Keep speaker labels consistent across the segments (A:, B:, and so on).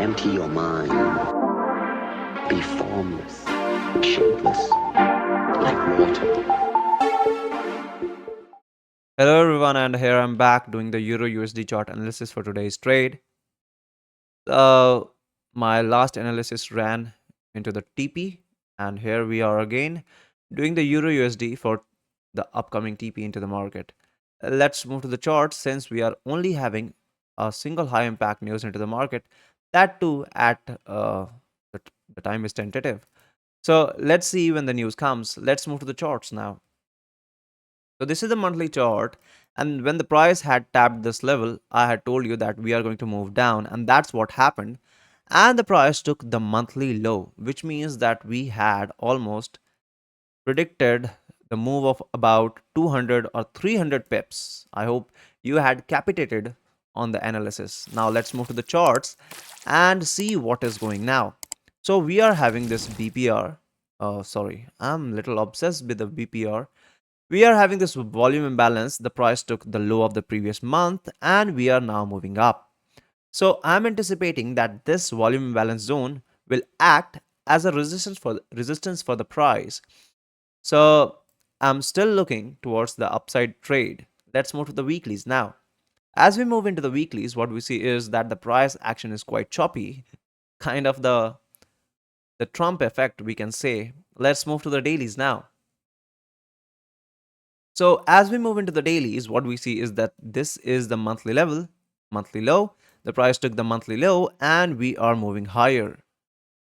A: Empty your mind. Be formless, shapeless, like water.
B: Hello everyone, and here I'm back doing the Euro USD chart analysis for today's trade. Uh, my last analysis ran into the TP, and here we are again doing the Euro USD for the upcoming TP into the market. Let's move to the chart since we are only having a single high impact news into the market, that too at the time is tentative. So let's see when the news comes. Let's move to the charts now. So this is the monthly chart, and when the price had tapped this level, I had told you that we are going to move down, and that's what happened. And the price took the monthly low, which means that we had almost predicted the move of about 200 or 300 pips. I hope you had capitated on the analysis. Now let's move to the charts and see what is going now. So we are having this BPR. Sorry, I'm a little obsessed with the BPR. We are having this volume imbalance. The price took the low of the previous month and we are now moving up. So I'm anticipating that this volume imbalance zone will act as a resistance for the price. So I'm still looking towards the upside trade. Let's move to the weeklies now. As we move into the weeklies, what we see is that the price action is quite choppy, kind of the Trump effect, we can say. Let's move to the dailies now. So as we move into the dailies, what we see is that this is the monthly level, monthly low. The price took the monthly low and we are moving higher.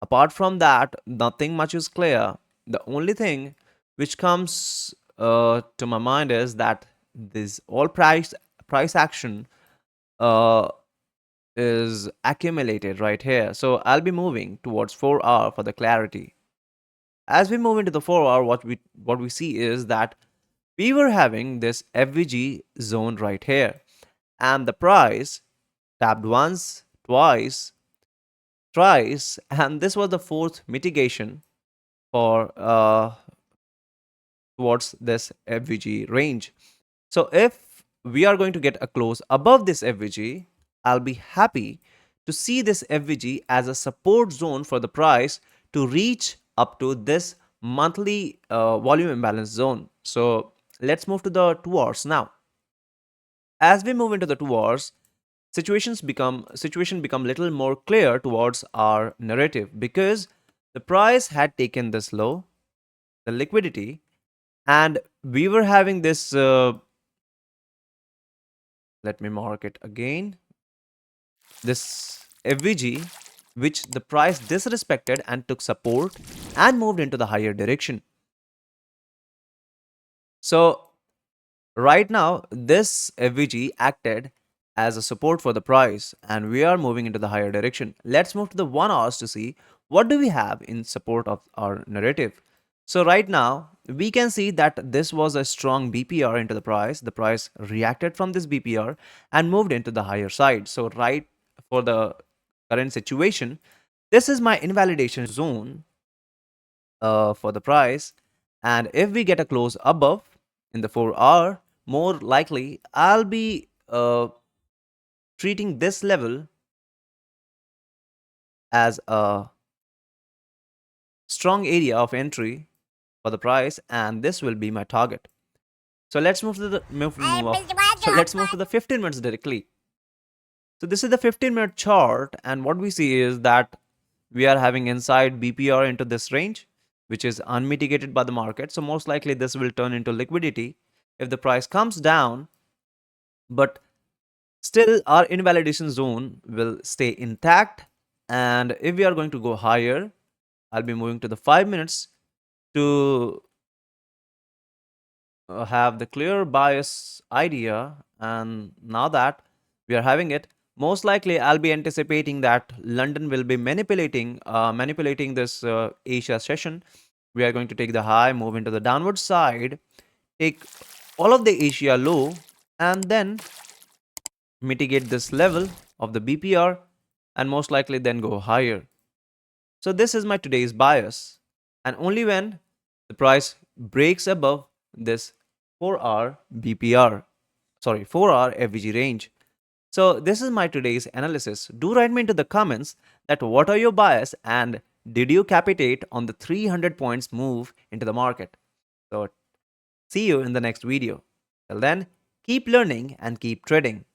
B: Apart from that, nothing much is clear. The only thing which comes to my mind is that this all price action uh, is accumulated right here. So I'll be moving towards 4 hour for the clarity. As we move into the 4 hour, what we see is that we were having this FVG zone right here, and the price tapped once, twice, thrice, and this was the fourth mitigation for towards this FVG range. So if we are going to get a close above this FVG, I'll be happy to see this FVG as a support zone for the price to reach up to this monthly volume imbalance zone. So let's move to the 2 hours now. As we move into the 2 hours, situation become little more clear towards our narrative because the price had taken this low, the liquidity, and we were having this let me mark it again, this FVG, which the price disrespected and took support and moved into the higher direction. So right now, this FVG acted as a support for the price and we are moving into the higher direction. Let's move to the 1 hours to see what do we have in support of our narrative. So right now, we can see that this was a strong BPR into the price. The price reacted from this BPR and moved into the higher side. So right for the current situation, this is my invalidation zone for the price. And if we get a close above in the 4 hour, more likely I'll be treating this level as a strong area of entry for the price, and this will be my target. So let's move to the move off. So let's move to the 15 minutes directly. So this is the 15-minute chart, and what we see is that we are having inside BPR into this range, which is unmitigated by the market. So most likely this will turn into liquidity if the price comes down, but still our invalidation zone will stay intact. And if we are going to go higher, I'll be moving to the 5 minutes to have the clear bias idea. And now that we are having it, most likely I'll be anticipating that London will be manipulating this Asia session. We are going to take the high, move into the downward side, take all of the Asia low, and then mitigate this level of the BPR and most likely then go higher. So this is my today's bias, and only when the price breaks above this 4 hour BPR, sorry, 4 hour FVG range. So this is my today's analysis. Do write me into the comments that what are your bias and did you capitate on the 300 points move into the market? So see you in the next video. Till then, keep learning and keep trading.